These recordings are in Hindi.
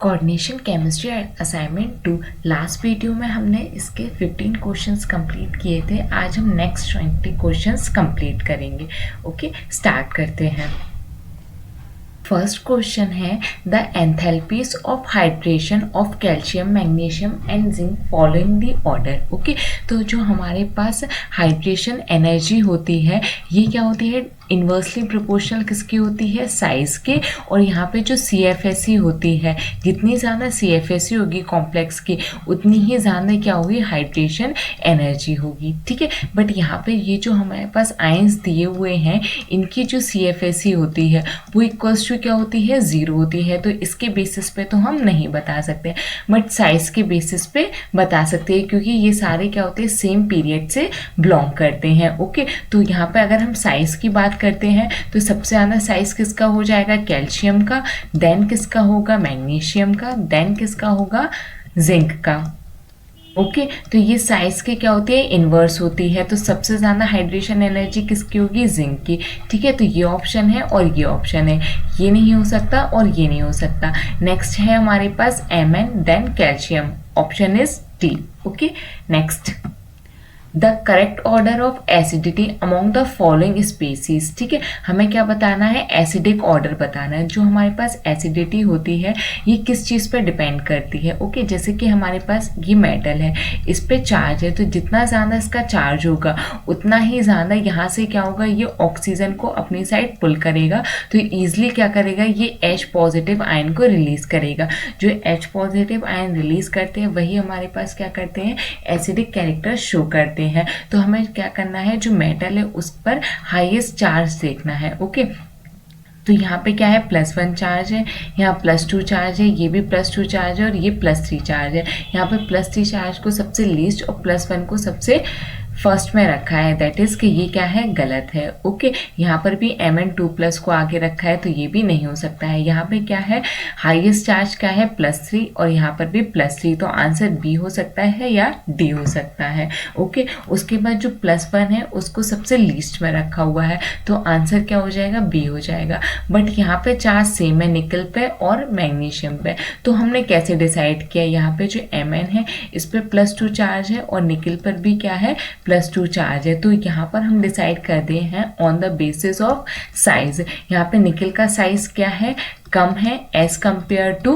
Coordination chemistry assignment 2 last video में हमने इसके 15 क्वेश्चंस कंप्लीट किए थे। आज हम नेक्स्ट 20 क्वेश्चंस कंप्लीट करेंगे। ओके, स्टार्ट करते हैं। फर्स्ट क्वेश्चन है the enthalpies of hydration of calcium magnesium and zinc following the order. Okay, तो जो हमारे पास हाइड्रेशन एनर्जी होती है ये क्या होती है, इन्वर्सली प्रोपोर्शनल किसकी होती है, साइज के। और यहाँ पे जो CFSE होती है, जितनी ज़्यादा CFSE होगी कॉम्प्लेक्स की उतनी ही ज़्यादा क्या होगी, हाइड्रेशन एनर्जी होगी। ठीक है, बट यहाँ पे ये जो हमारे पास आयंस दिए हुए हैं इनकी जो CFSE होती है वो इक्वल्स टू क्या होती है, 0 होती है। तो इसके बेसिस पे तो हम नहीं बता सकते, बट साइज के बेसिस पे बता सकते हैं क्योंकि ये सारे क्या होते हैं, सेम पीरियड से बिलोंग करते हैं। ओके, तो यहाँ पे अगर हम साइज की बात करते हैं तो सबसे ज़्यादा साइज किसका हो जाएगा, कैल्शियम का, देन किसका होगा, मैग्नीशियम का, देन किसका होगा, जिंक का। ओके, तो ये साइज के क्या होती है, इन्वर्स होती है। तो सबसे ज़्यादा हाइड्रेशन एनर्जी किसकी होगी, जिंक की। ठीक है, तो ये ऑप्शन है और ये ऑप्शन है, ये नहीं हो सकता और ये नहीं हो सकता। नेक्स्ट है हमारे पास Mn then calcium, option is D. Okay, next the correct order of acidity among the following species. ठीक है, हमें क्या बताना है, एसिडिक ऑर्डर बताना है। जो हमारे पास एसिडिटी होती है ये किस चीज़ पर डिपेंड करती है। ओके, जैसे कि हमारे पास ये मेटल है, इस पर चार्ज है, तो जितना ज़्यादा इसका चार्ज होगा उतना ही ज़्यादा यहाँ से क्या होगा, ये ऑक्सीजन को अपनी साइड पुल करेगा। तो ईजिली क्या करेगा, ये H पॉजिटिव आयन को रिलीज़ करेगा। जो H पॉजिटिव आयन रिलीज़ करते हैं वही हमारे पास क्या करते हैं, एसिडिक कैरेक्टर शो करते हैं। तो हमें क्या करना है, जो मेटल है उस पर हाईएस्ट चार्ज देखना है। ओके, तो यहाँ पे क्या है, +1 चार्ज है, यहाँ +2 चार्ज है, ये भी +2 चार्ज है और ये +3 चार्ज है। यहाँ पे +3 चार्ज को सबसे लीस्ट और +1 को सबसे फर्स्ट में रखा है, दैट इज कि ये क्या है, गलत है। ओके, यहाँ पर भी Mn2+ को आगे रखा है तो ये भी नहीं हो सकता है। यहाँ पे क्या है, हाईएस्ट चार्ज क्या है, +3 और यहाँ पर भी +3, तो आंसर बी हो सकता है या डी हो सकता है। ओके, उसके बाद जो +1 है उसको सबसे लीस्ट में रखा हुआ है तो आंसर क्या हो जाएगा, बी हो जाएगा। बट यहाँ पे चार्ज सेम है निकल पे और मैग्नीशियम पे, तो हमने कैसे डिसाइड किया, यहाँ पे जो Mn है इस पर +2 चार्ज है और निकल पर भी क्या है, +2 चार्ज है। तो यहाँ पर हम डिसाइड कर दिए हैं on the basis of size. यहाँ पे निकल का साइज क्या है, कम है as compare to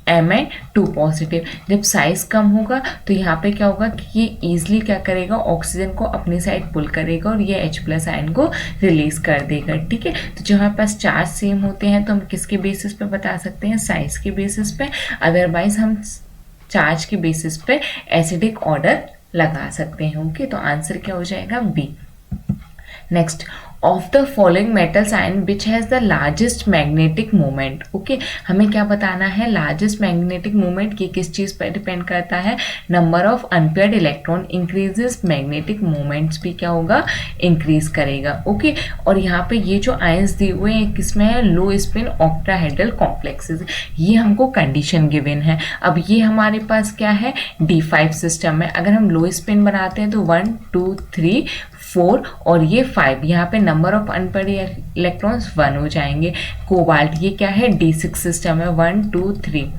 Mn2 positive. जब साइज कम होगा तो यहाँ पे क्या होगा कि ये ईजिली क्या करेगा, ऑक्सीजन को अपनी साइड पुल करेगा और ये H+ आयन को रिलीज कर देगा। ठीक है, तो जब हमारे पास चार्ज सेम होते हैं तो हम किसके बेसिस पे बता सकते हैं, साइज के बेसिस पे। अदरवाइज हम चार्ज के बेसिस पे एसिडिक ऑर्डर लगा सकते हैं। ओके, तो आंसर क्या हो जाएगा, B. Next, of the following metals ion which has the largest magnetic moment. Okay, हमें क्या बताना है, लार्जेस्ट मैग्नेटिक मोमेंट ये किस चीज़ पर डिपेंड करता है, number of unpaired electron increases, magnetic moments भी क्या होगा, इंक्रीज करेगा। ओके, और यहाँ पे ये जो आयंस दिए हुए हैं किसमें है, लो स्पिन ऑक्टाहेड्रल कॉम्प्लेक्सेस, ये हमको कंडीशन गिवन है। अब ये हमारे पास क्या है, D5 सिस्टम है। अगर हम लो स्पिन बनाते हैं तो 1 2 3 4 और ये 5, यहाँ पे नंबर ऑफ अनपेयर्ड इलेक्ट्रॉन्स 1 हो जाएंगे। कोबाल्ट ये क्या है, D6 सिस्टम है, 1 2 3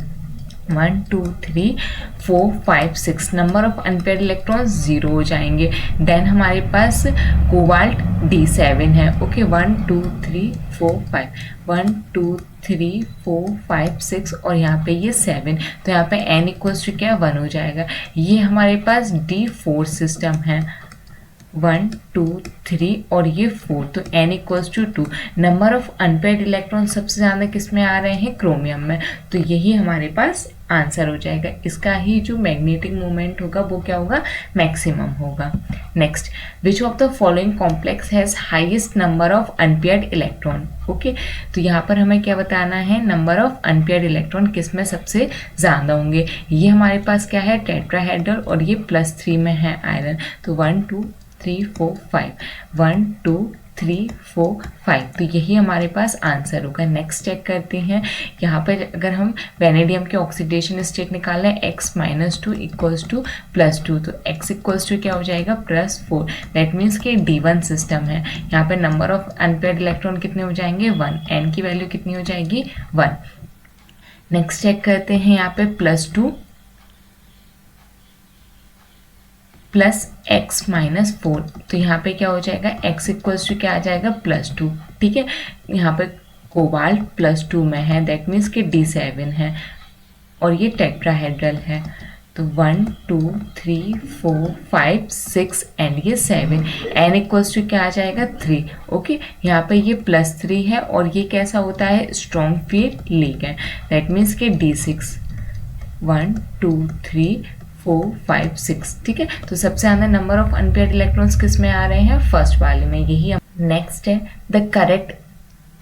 1 2 3 4 5 6, नंबर ऑफ अनपेयर्ड इलेक्ट्रॉन्स 0 हो जाएंगे। देन हमारे पास कोबाल्ट D7 है। ओके, 1 2 3 4 5 1 2 3 4 5 6 और यहाँ पे ये 7, तो यहाँ पे n इक्वल्स टू क्या, 1 हो जाएगा। ये हमारे पास D4 सिस्टम है, 1 2 3 और ये 4, तो n equals to 2। Number of unpaired electron सबसे ज़्यादा किस में आ रहे हैं, क्रोमियम में, तो यही हमारे पास आंसर हो जाएगा। इसका ही जो मैग्नेटिक मोमेंट होगा वो क्या होगा, मैक्सिमम होगा। Next, which of the following complex has highest number of unpaired electron. Okay, तो यहाँ पर हमें क्या बताना है, नंबर ऑफ अनपेयर्ड इलेक्ट्रॉन किस में सबसे ज़्यादा होंगे। ये हमारे पास क्या है, टेट्राहेड्रल और ये +3 में है आयरन, तो 1 2 3 4 5 1 2 3 4 5, तो यही हमारे पास आंसर होगा। नेक्स्ट चेक करते हैं, यहाँ पर अगर हम वेनेडियम के ऑक्सीडेशन स्टेट निकाल लें X-2 इक्वल्स टू +2, तो X इक्वल्स टू क्या हो जाएगा, +4। दैट मीन्स कि D1 सिस्टम है। यहाँ पे नंबर ऑफ अनपेयर्ड इलेक्ट्रॉन कितने हो जाएंगे, 1, n की वैल्यू कितनी हो जाएगी, 1। नेक्स्ट चेक करते हैं यहाँ पे +2 प्लस x माइनस 4, तो यहाँ पे क्या हो जाएगा x इक्वल्स टू क्या आ जाएगा +2, ठीक है। यहाँ पे कोबाल्ट +2 में है, दैट मीन्स कि D7 है और ये टेट्राहेड्रल है। तो 1 2 3 4 5 6 एंड ये 7, n इक्वल्स टू क्या आ जाएगा 3, ओके। यहाँ पे ये +3 है और ये कैसा होता है strong field ligand, that means कि D6 1 2 3 4 5 6, ठीक है। तो सबसे ज़्यादा नंबर ऑफ अनपेयर्ड इलेक्ट्रॉन्स किस में आ रहे हैं, फर्स्ट वाले में, यही। नेक्स्ट है the correct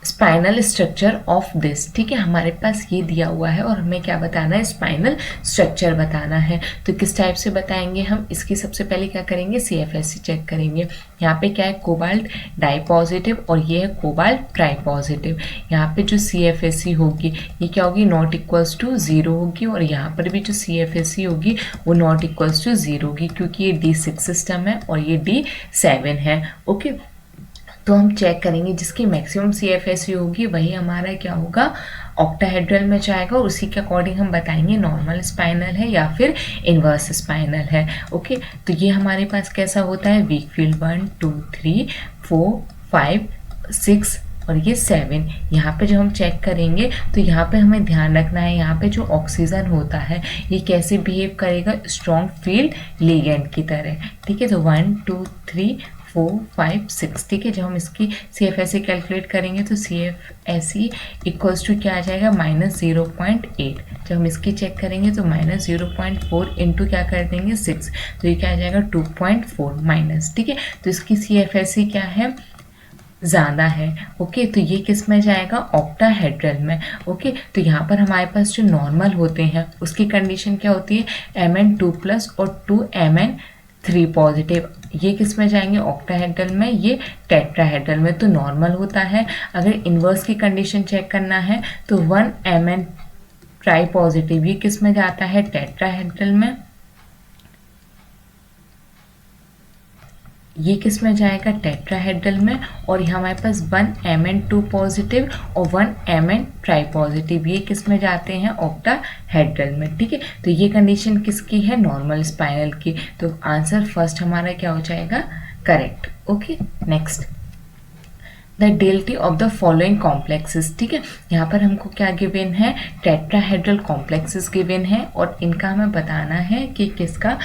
spinal structure of this, ठीक है। हमारे पास ये दिया हुआ है और हमें क्या बताना है, स्पाइनल स्ट्रक्चर बताना है। तो किस टाइप से बताएंगे हम, इसकी सबसे पहले क्या करेंगे, CFSE चेक करेंगे। यहाँ पे क्या है, कोबाल्ट डाई पॉजिटिव और ये है कोबाल्ट ट्राई पॉजिटिव। यहाँ पे जो CFSE होगी ये क्या होगी, नॉट इक्वल्स टू 0 होगी, और यहाँ पर भी जो CFSE होगी वो नॉट इक्वल्स टू 0 होगी, क्योंकि ये D6 सिस्टम है और ये D7 है, ओके। तो हम चेक करेंगे जिसकी मैक्सिमम CFSE होगी वही हमारा क्या होगा, ऑक्टाहेड्रल में जाएगा, और उसी के अकॉर्डिंग हम बताएंगे नॉर्मल स्पाइनल है या फिर इन्वर्स स्पाइनल है, ओके। तो ये हमारे पास कैसा होता है, वीक फील्ड 1 2 3 4 5 6 और ये 7। यहाँ पे जब हम चेक करेंगे तो यहाँ पे हमें ध्यान रखना है, यहाँ पे जो ऑक्सीजन होता है ये कैसे बिहेव करेगा, स्ट्रॉन्ग फील्ड लिगेंड की तरह, ठीक है। तो 1 2 3 4 5 6, ठीक है। जब हम इसकी CFSE कैलकुलेट करेंगे तो CFSE इक्वल्स टू क्या आ जाएगा, -0.8। जब हम इसकी चेक करेंगे तो -0.4 इंटू क्या कर देंगे 6, तो ये क्या आ जाएगा 2.4 माइनस, ठीक है। तो इसकी CFSE क्या है, ज़्यादा है, ओके। तो ये किस में जाएगा, ऑक्टाहेड्रल में, ओके। तो यहाँ पर हमारे पास जो नॉर्मल होते हैं उसकी कंडीशन क्या होती है, Mn2+ और 2Mn3 पॉजिटिव, ये किस में जाएंगे, ऑक्टाहेड्रल में, ये टेट्राहेड्रल में। तो नॉर्मल होता है। अगर इन्वर्स की कंडीशन चेक करना है तो 1Mn ट्राई पॉजिटिव, ये किस में जाता है, टेट्राहेड्रल में, ये किस में जाएगा, टेट्राहेड्रल में। और यहाँ हमारे पास 1Mn2 पॉजिटिव और 1Mn ट्राई पॉजिटिव, ये किस में जाते हैं, ऑक्टाहेड्रल में, ठीक है। तो ये कंडीशन किसकी है, नॉर्मल स्पाइनल की। तो आंसर फर्स्ट हमारा क्या हो जाएगा, correct, okay. Next, the delta of the following complexes, ठीक है। यहाँ पर हमको क्या गिवन है, टेट्राहेड्रल कॉम्प्लेक्सेस गिवन है और इनका हमें बताना है कि किसका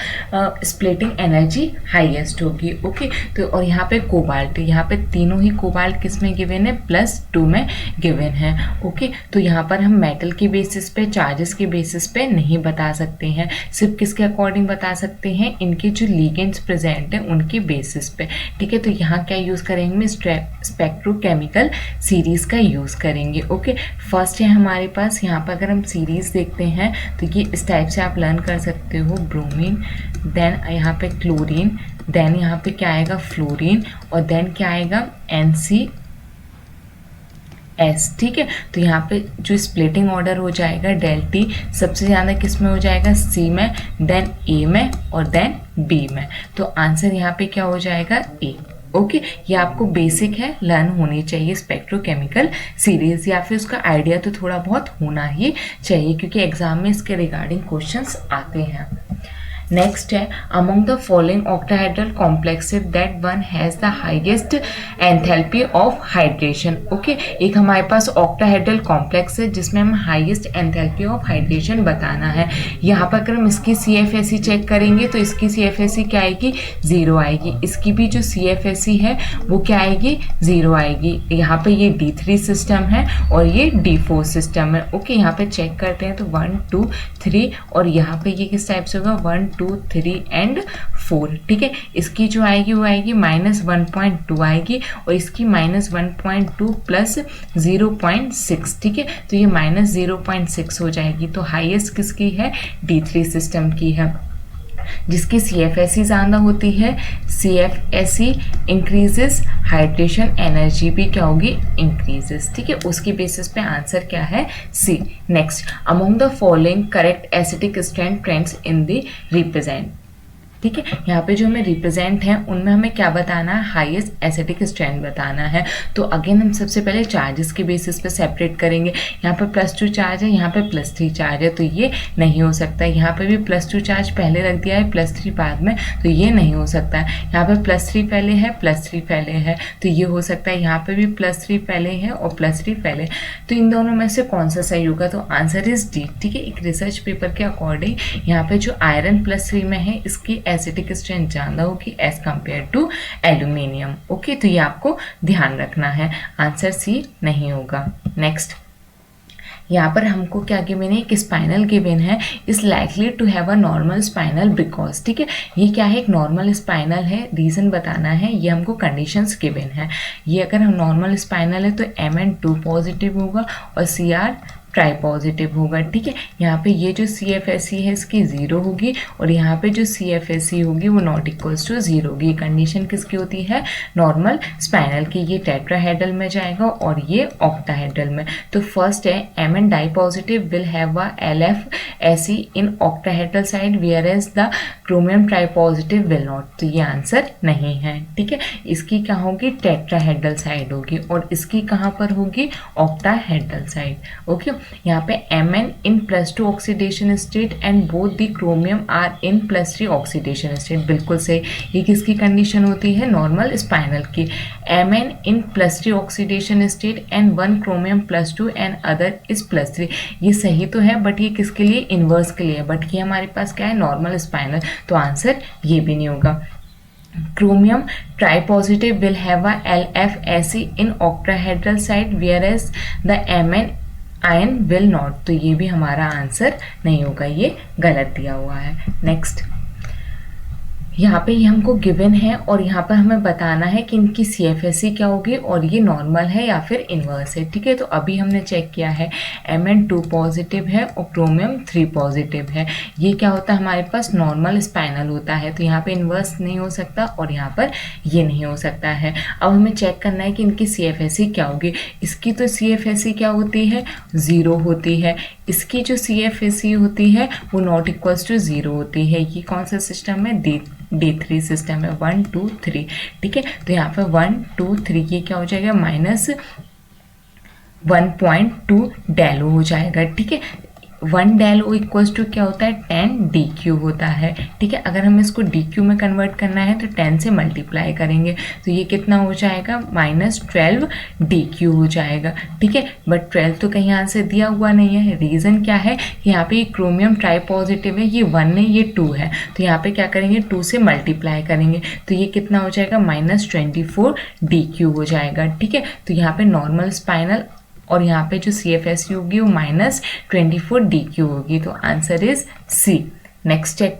स्प्लिटिंग एनर्जी हाईएस्ट होगी, ओके। तो और यहाँ पे कोबाल्ट, यहाँ पे तीनों ही कोबाल्ट किस में गिवन है, +2 में गिवन है, ओके। तो यहाँ पर हम मेटल के बेसिस पे, चार्जेस के बेसिस पे नहीं बता सकते हैं, सिर्फ किसके अकॉर्डिंग बता सकते हैं, इनके जो लिगेंड्स प्रेजेंट हैं उनके बेसिस पे, ठीक है। तो यहाँ क्या यूज़ करेंगे, स्पेक्ट्रोकेमिकल सीरीज का यूज़ करेंगे, ओके। फर्स्ट है हमारे पास, यहाँ पर अगर हम सीरीज देखते हैं तो ये इस टाइप से आप लर्न कर सकते हो, ब्रोमीन, देन यहाँ पे क्लोरीन, देन यहाँ पे क्या आएगा, फ्लोरीन, और देन क्या आएगा, NCS, ठीक है। तो यहाँ पे जो स्प्लिटिंग ऑर्डर हो जाएगा, डेल्टी सबसे ज़्यादा किस में हो जाएगा, C में, देन A में और देन B में। तो आंसर यहाँ पे क्या हो जाएगा, A, ओके। ये आपको बेसिक है, लर्न होनी चाहिए स्पेक्ट्रोकेमिकल सीरीज, या फिर उसका आइडिया तो थोड़ा बहुत होना ही चाहिए, क्योंकि एग्जाम में इसके रिगार्डिंग क्वेश्चंस आते हैं। नेक्स्ट है, among the following octahedral complexes that one has the highest enthalpy of hydration, okay. एक हमारे पास ऑक्टाहेड्रल कॉम्प्लेक्स है जिसमें हम हाईएस्ट एंथैल्पी ऑफ हाइड्रेशन बताना है। यहाँ पर अगर हम इसकी CFSE चेक करेंगे तो इसकी CFSE क्या आएगी, 0 आएगी। इसकी भी जो CFSE है वो क्या आएगी, 0 आएगी। यहाँ पे ये D3 सिस्टम है और ये D4 सिस्टम है, ओके। यहाँ पे चेक करते हैं तो 1 2 3 और यहाँ पे ये किस टाइप से होगा, 1 2 3 एंड 4, ठीक है। इसकी जो आएगी वो आएगी -1.2 आएगी और इसकी -1.2 प्लस 0.6, ठीक है। तो ये -0.6 हो जाएगी। तो हाईएस्ट किसकी है, D3 सिस्टम की है, जिसकी CFSE ज़्यादा होती है। CFSE इंक्रीजेस, हाइड्रेशन एनर्जी भी क्या होगी, इंक्रीजेस, ठीक है। उसके बेसिस पे आंसर क्या है, C। Next, among the following correct acetic strength trends in the represent, ठीक है। यहाँ पे जो हमें रिप्रेजेंट है उनमें हमें क्या बताना है, हाईएस्ट एसिडिक स्ट्रेंथ बताना है। तो अगेन हम सबसे पहले चार्जेस के बेसिस पे सेपरेट करेंगे। यहाँ पे +2 चार्ज है, यहाँ पे +3 चार्ज है, तो ये नहीं हो सकता है। यहाँ पे भी +2 चार्ज पहले रख दिया है, +3 बाद में, तो ये नहीं हो सकता है। यहाँ पे +3 पहले है, +3 पहले है, तो ये हो सकता है। यहाँ पे भी +3 पहले है और +3 पहले, तो इन दोनों में से कौन सा सही होगा, तो आंसर इज डी। ठीक है, एक रिसर्च पेपर के अकॉर्डिंग यहाँ पे जो आयरन +3 में है इसकी एसिडिक स्ट्रेंथ ज़्यादा होगी as compare to aluminium. Okay, तो ये आपको ध्यान रखना है, आंसर सी नहीं होगा। नेक्स्ट, यहाँ पर हमको क्या गिवन है, एक स्पाइनल गिवन है, is likely to have a normal spinel because. ठीक है, ये क्या है, एक नॉर्मल स्पाइनल है, रीज़न बताना है, ये हमको कंडीशंस गिवन है। ये अगर हम नॉर्मल स्पाइनल है तो Mn2 पॉजिटिव होगा और Cr ट्राई पॉजिटिव होगा। ठीक है, यहाँ पे ये जो CFSE है इसकी 0 होगी और यहाँ पे जो CFSE होगी वो नॉट इक्वल्स टू 0 होगी। कंडीशन किसकी होती है, नॉर्मल स्पाइनल की। ये टेट्राहेड्रल में जाएगा और ये ऑक्टाहेड्रल में। तो फर्स्ट है Mn di positive will have a LFSE in octahedral site whereas the chromium tri positive will not. तो ये आंसर नहीं है। ठीक है, इसकी क्या होगी, टेट्राहेड्रल साइड होगी और इसकी कहाँ पर होगी, ऑक्टाहेड्रल साइड। ओके, यहाँ पे Mn in +2 oxidation state and both the chromium are in +3 oxidation state. बिल्कुल सही, ये किसकी कंडीशन होती है, नॉर्मल स्पाइनल की। Mn in +3 oxidation state and 1 क्रोमियम +2 एंड अदर इज +3। ये सही तो है बट ये किसके लिए, इन्वर्स के लिए, बट ये हमारे पास क्या है, नॉर्मल स्पाइनल, तो आंसर ये भी नहीं होगा। Chromium tripositive will have a LFSE in octahedral side whereas the Mn ion will not. तो ये भी हमारा आंसर नहीं होगा, ये गलत दिया हुआ है। नेक्स्ट, यहाँ पे ये हमको गिवन है और यहाँ पर हमें बताना है कि इनकी CFSE क्या होगी और ये नॉर्मल है या फिर इन्वर्स है। ठीक है, तो अभी हमने चेक किया है Mn2 पॉजिटिव है और क्रोमियम 3 पॉजिटिव है। ये क्या होता है, हमारे पास नॉर्मल स्पाइनल होता है, तो यहाँ पे इन्वर्स नहीं हो सकता और यहाँ पर ये नहीं हो सकता है। अब हमें चेक करना है कि इनकी CFSE क्या होगी। इसकी तो CFSE क्या होती है, 0 होती है। इसकी जो CFSE होती है वो नॉट इक्वल्स टू 0 होती है। ये कौन सा सिस्टम है, D3 सिस्टम है, 1 2 3। ठीक है, तो यहाँ पे 1 2 3 ये क्या हो जाएगा, -1.2 डेलो हो जाएगा। ठीक है, 1 डेलो इक्वल्स टू क्या होता है, 10 DQ होता है। ठीक है, अगर हमें इसको DQ में कन्वर्ट करना है तो 10 से मल्टीप्लाई करेंगे तो ये कितना हो जाएगा, -12 DQ हो जाएगा। ठीक है, बट 12 तो कहीं आंसर दिया हुआ नहीं है। रीज़न क्या है कि यहाँ पे क्रोमियम ट्राई पॉजिटिव है, ये 1 नहीं ये 2 है, तो यहाँ पे क्या करेंगे, 2 से मल्टीप्लाई करेंगे तो ये कितना हो जाएगा, -24 DQ हो जाएगा। ठीक है, तो यहाँ पे नॉर्मल स्पाइनल और यहाँ पे जो CFSE होगी वो -24 DQ होगी, तो answer is C. Next check